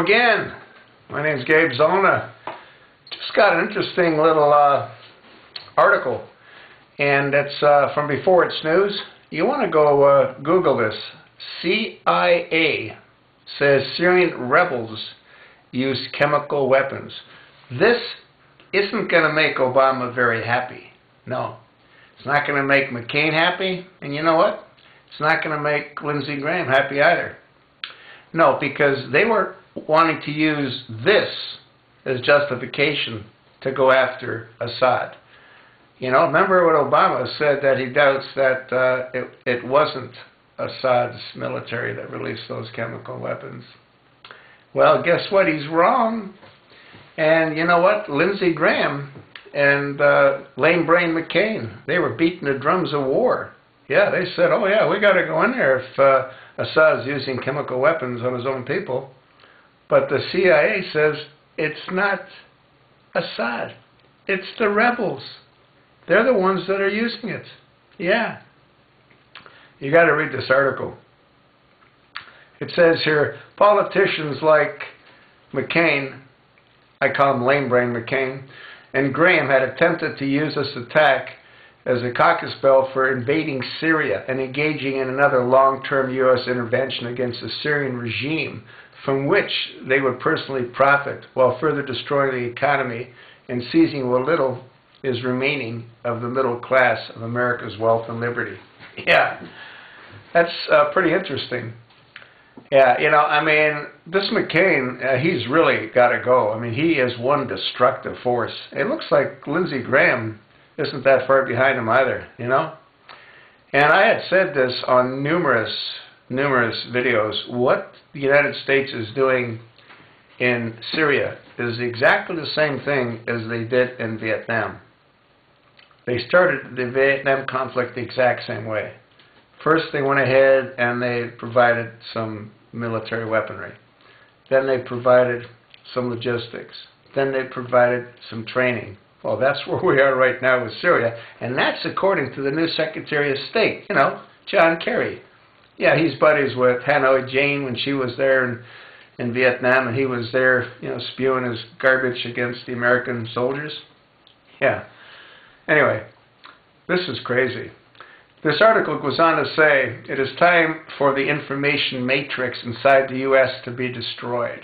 Hello again. My name's Gabe Zona. Just got an interesting little article, and it's from Before It's News. You want to go Google this. CIA says Syrian rebels use chemical weapons. This isn't going to make Obama very happy. No. It's not going to make McCain happy, and you know what? It's not going to make Lindsey Graham happy either. No, because they were wanting to use this as justification to go after Assad. You know, remember what Obama said, that he doubts that it wasn't Assad's military that released those chemical weapons. Well, guess what? He's wrong. And you know what? Lindsey Graham and lame brain McCain, they were beating the drums of war. Yeah, they said, oh yeah, we got to go in there if Assad's using chemical weapons on his own people. But the CIA says it's not Assad. It's the rebels. They're the ones that are using it. Yeah. You got to read this article. It says here, politicians like McCain, I call him lame brain McCain, and Graham had attempted to use this attack as a caucus bell for invading Syria and engaging in another long-term U.S. intervention against the Syrian regime, from which they would personally profit while further destroying the economy and seizing what little is remaining of the middle class of America's wealth and liberty. Yeah, that's pretty interesting. Yeah, you know, I mean, this McCain, he's really got to go. I mean, he is one destructive force. It looks like Lindsey Graham isn't that far behind him either, you know? And I had said this on numerous videos. What the United States is doing in Syria is exactly the same thing as they did in Vietnam. They started the Vietnam conflict the exact same way. First they went ahead and they provided some military weaponry. Then they provided some logistics. Then they provided some training. Well, that's where we are right now with Syria, and that's according to the new Secretary of State, you know, John Kerry. Yeah, he's buddies with Hanoi Jane when she was there in Vietnam, and he was there, you know, spewing his garbage against the American soldiers. Yeah. Anyway, this is crazy. This article goes on to say, it is time for the information matrix inside the U.S. to be destroyed.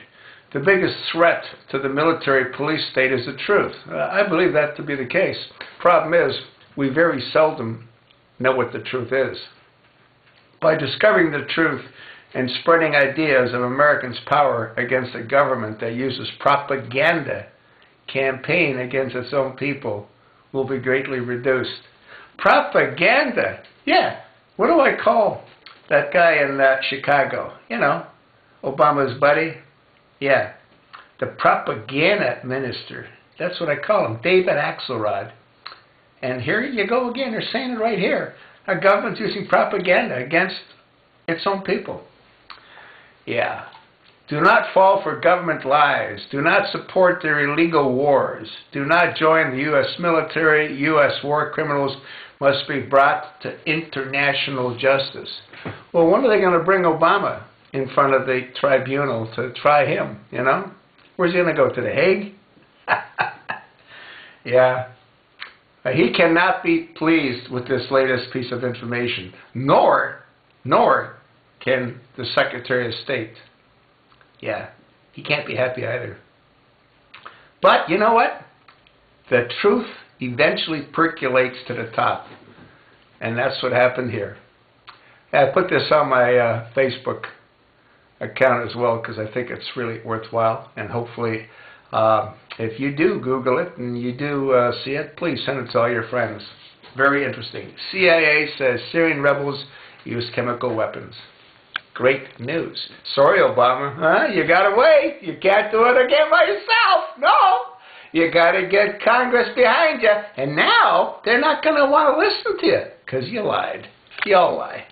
The biggest threat to the military police state is the truth. I believe that to be the case. Problem is, we very seldom know what the truth is. By discovering the truth and spreading ideas of Americans' power against a government that uses propaganda, campaign against its own people will be greatly reduced. Propaganda! Yeah, what do I call that guy in Chicago? You know, Obama's buddy? Yeah, the propaganda minister. That's what I call him, David Axelrod. And here you go again, they're saying it right here. Our government's using propaganda against its own people. Yeah. Do not fall for government lies. Do not support their illegal wars. Do not join the U.S. military. U.S. war criminals must be brought to international justice. Well, when are they going to bring Obama in front of the tribunal to try him, you know? Where's he going to go, to the Hague? Yeah. He cannot be pleased with this latest piece of information, nor can the Secretary of State. Yeah, he can't be happy either. But you know what? The truth eventually percolates to the top. And that's what happened here. I put this on my Facebook account as well because I think it's really worthwhile. And hopefully, if you do Google it and you do see it, please send it to all your friends. Very interesting. CIA says Syrian rebels use chemical weapons. Great news. Sorry, Obama. Huh? You got away. You can't do it again by yourself. No. You got to get Congress behind you. And now they're not going to want to listen to you because you lied. You all lie.